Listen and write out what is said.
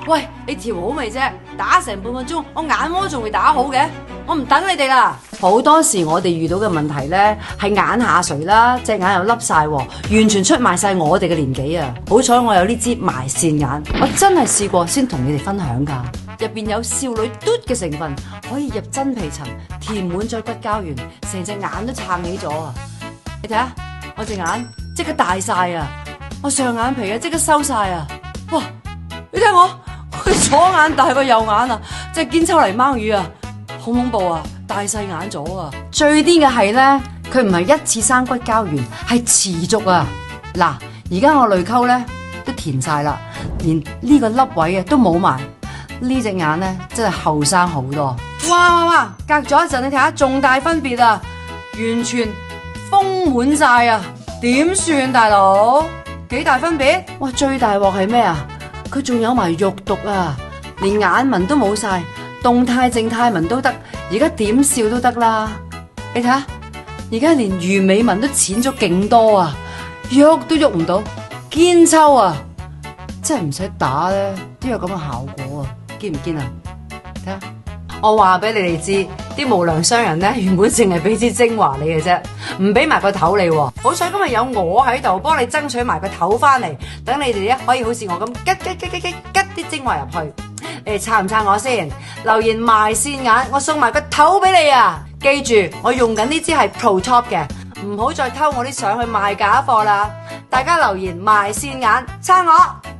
喂，你調好未啫？打成半個鐘，我眼窩仲未打好嘅，我唔等你哋啦。好多時我哋遇到嘅問題呢，係眼下垂啦，隻眼又凹晒，完全出賣晒我哋嘅年紀啊！好彩我有呢支埋線眼，我真係試過先同你哋分享噶。入邊有少女嘟嘅成分，可以入真皮層，填滿咗骨膠原，成隻眼都撐起咗啊！你睇下我隻眼即刻大晒啊！我上眼皮啊即刻收晒啊！哇！你睇我左眼大過右眼啊，即係堅秋嚟掹魚啊，好恐怖啊！大細眼咗啊！最癲嘅係咧，佢唔係一次生骨膠原，係持續啊！嗱，而家我淚溝咧都填晒啦，連呢個粒位啊都冇埋，呢隻眼咧真係後生好多。哇！隔咗一陣你睇下，仲大分別啊，完全豐滿晒啊！點算大佬？幾大分別？哇！最大鑊係咩啊？佢仲有埋肉毒啊，連眼紋都冇晒，動態靜態紋都得。而家點笑都得啦，你睇下，而家連魚尾紋都淺咗勁多啊，喐都喐唔到，堅秋啊，真係唔使打咧，都有咁嘅效果啊，堅唔堅啊？睇下，我話俾你哋知，啲無良商人咧原本淨係俾支精華你嘅啫，唔俾埋個頭你喎。好彩今日有我喺度幫你爭取埋個頭翻嚟，等你哋咧可以好似我咁吉啲精華入去。你哋撐唔撐我先？留言埋線眼，我送埋個頭俾你啊！記住，我用緊呢支係 Pro Top 嘅，唔好再偷我啲相去賣假貨啦！大家留言埋線眼，撐我！